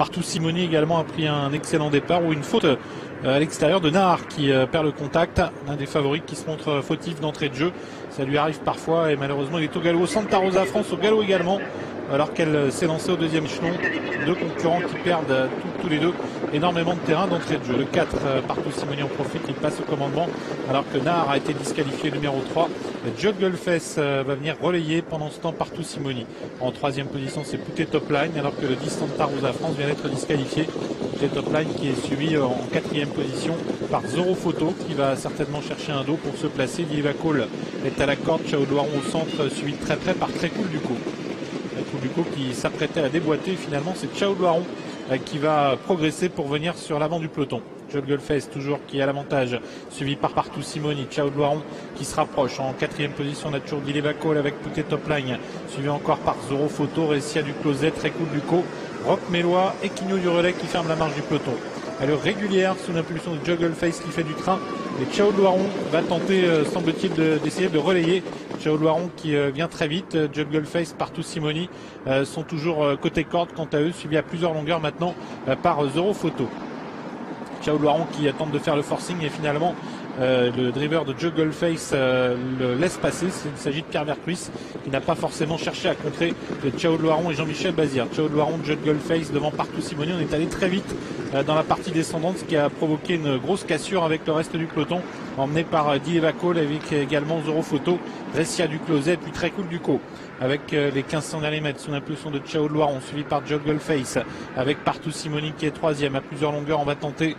Partout Simoni également a pris un excellent départ ou une faute à l'extérieur de Nahar qui perd le contact. Un des favoris qui se montre fautif d'entrée de jeu. Ça lui arrive parfois et malheureusement il est au galop. Santa Rosa France au galop également alors qu'elle s'est lancée au deuxième échelon. Deux concurrents qui perdent tous les deux énormément de terrain d'entrée de jeu. Le 4, Partout Simoni en profite, il passe au commandement alors que Nahar a été disqualifié numéro 3. Jugglefest va venir relayer pendant ce temps Partout Simoni. En troisième position c'est Poutet Topline alors que le 10 Santa Rosa France vient d'être disqualifié. Poutet Topline qui est suivi en quatrième position par Zoro Photo qui va certainement chercher un dos pour se placer. Dileva Cole est à la corde, Chao Loiron au centre suivi de très près par Très Cool Duco. Duco qui s'apprêtait à déboîter, finalement c'est Chao Loiron qui va progresser pour venir sur l'avant du peloton. Jugglefest toujours qui a l'avantage, suivi par Partout Simoni. Chao Loiron qui se rapproche en quatrième position. On a toujours Dileva Cole avec Poutet Topline, suivi encore par Zoro Photo, Ressia du Closet, Très Cool Duco, Rock Mélois et Quignou du Relais qui ferme la marche du peloton. Allure régulière sous l'impulsion de Jugglefest qui fait du train et Chao Loiron va tenter semble-t-il d'essayer de relayer. Chao Loiron qui vient très vite. Jugglefest, Partout Simoni sont toujours côté corde quant à eux, suivis à plusieurs longueurs maintenant par Zoro Photo. Chao Loiron qui tente de faire le forcing et finalement le driver de Jugglefest le laisse passer. Il s'agit de Pierre Vercruis qui n'a pas forcément cherché à contrer Chao Loiron et Jean-Michel Bazir. Chao Loiron, Jugglefest devant Partout Simoni. On est allé très vite dans la partie descendante, ce qui a provoqué une grosse cassure avec le reste du peloton, emmené par Dileva Cole avec également Zoro Photo, Ressia du Closet, puis Très Cool Duco. Avec les 1500 derniers mètres sous l'impulsion de Chao Loiron, suivi par Jugglefest, avec Partout Simoni qui est troisième. À plusieurs longueurs, on va tenter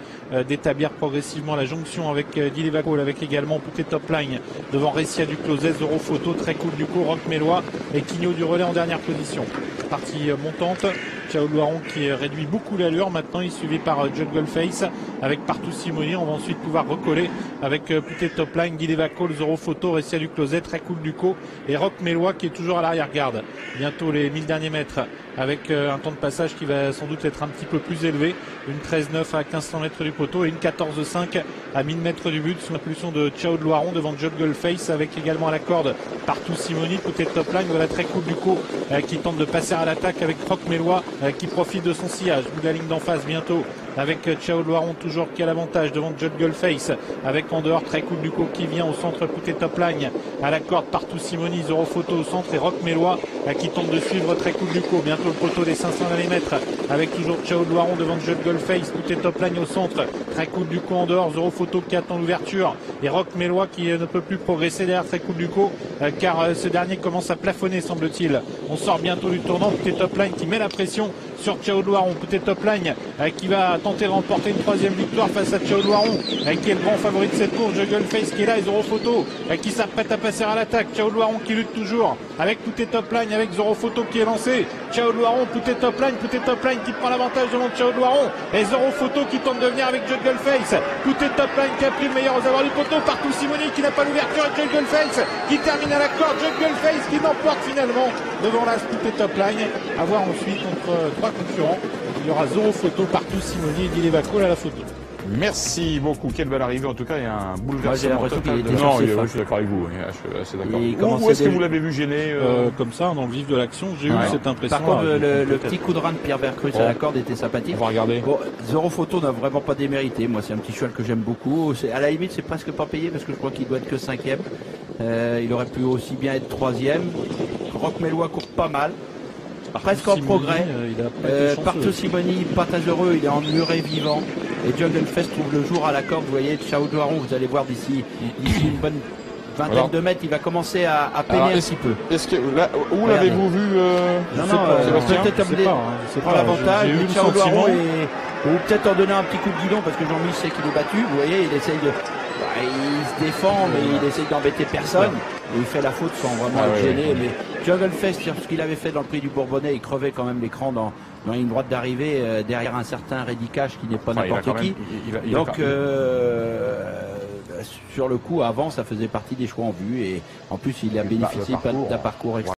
d'établir progressivement la jonction avec Dileva Cole, avec également Poutet Topline devant Ressia du Closet, Zoro Photo, Très Cool Duco, Rock Mélois et Quignou du Relais en dernière position. Partie montante, Chao Loiron qui réduit beaucoup l'allure. Maintenant, il est suivi par Jugglefest avec Partout Simoni. On va ensuite pouvoir recoller avec Poutet Topline, Dileva Cole, Zoro Photo, Ressia du Closet, Très Cool Duco et Rock Mélois qui est toujours à l'arrière-garde. Bientôt les 1000 derniers mètres avec un temps de passage qui va sans doute être un petit peu plus élevé. Une 13,9 à 1500 mètres du poteau et une 14,5 à 1000 mètres du but sous l'impulsion de Chao Loiron devant Jugglefest avec également à la corde Partout Simoni, Poutet Topline. Voilà Très Cool Duco qui tente de passer à l'attaque avec Rock Mélois qui profite de son sillage. Bout de la ligne d'en face bientôt avec Chao Loiron toujours qui a l'avantage devant Jugglefest avec en dehors Très Cool Duco qui vient au centre, Poutet Topline à la corde, Partout Simoni, Zoro Photo au centre et Rock Mélois qui tente de suivre Très Cool Duco. Bientôt le poteau des 500 mètres avec toujours Chao Loiron devant Jugglefest, Poutet Topline au centre, Très Cool Duco en dehors, Zoro Photo qui attend l'ouverture et Rock Mélois qui ne peut plus progresser derrière Très Cool Duco car ce dernier commence à plafonner semble-t-il. On sort bientôt du tournant, Poutet Topline qui met la pression sur Chao Loiron. Poutet Topline qui va tenter de remporter une troisième victoire face à Chao Loiron qui est le grand favori de cette course. Jugglefest qui est là et Zoro Photo qui s'apprête à passer à l'attaque. Chao Loiron qui lutte toujours avec Poutet Topline, avec Zoro Photo qui est lancé. Chao Loiron, Poutet Topline qui prend l'avantage devant Chao Loiron et Zoro Photo qui tente de venir avec Jugglefest. Poutet Topline qui a pris le meilleur aux abords du poteau. Partout Simoni qui n'a pas l'ouverture et Jugglefest qui termine à la corde. Jugglefest qui l'emporte finalement devant la Poutet Topline. À voir ensuite entre trois concurrents. Il y aura Zoro Photo, Partout Simoni et Dileva Cole à la photo. Merci beaucoup, quelle belle arrivée. En tout cas, il y a un bouleversement total. Non, je suis d'accord avec vous. Je suis assez d'accord. Où est-ce que vous l'avez vu gêner comme ça, dans le vif de l'action, j'ai eu cette impression. Par contre, le petit coup de rein de Pierre Vercruis à la corde était sympathique. On va regarder. Bon, Zoro Photo n'a vraiment pas démérité. Moi, c'est un petit cheval que j'aime beaucoup. À la limite, c'est presque pas payé parce que je crois qu'il doit être que 5e. Il aurait pu aussi bien être 3e. Rock Mélois court pas mal. Presque en progrès. Partout Simoni, pas très heureux, il est en muré vivant. Et Jugglefest trouve le jour à la corde. Vous voyez, Chao Loiron, vous allez voir d'ici une bonne vingtaine de mètres, il va commencer à peiner un petit peu. Est-ce que où l'avez-vous vu peut-être prend l'avantage, mais Chao Loiron ou peut-être en donner un petit coup de guidon parce que Jean-Michel sait qu'il est battu. Vous voyez, il essaye de. Il se défend, mais il essaye d'embêter personne. Et il fait la faute sans vraiment être gêné. Mais Jugglefest, sur ce qu'il avait fait dans le prix du Bourbonnais, il crevait quand même l'écran dans une droite d'arrivée derrière un certain Rédicage qui n'est pas n'importe qui. Donc sur le coup, avant, ça faisait partie des choix en vue. Et en plus, il a bénéficié d'un parcours extraordinaire.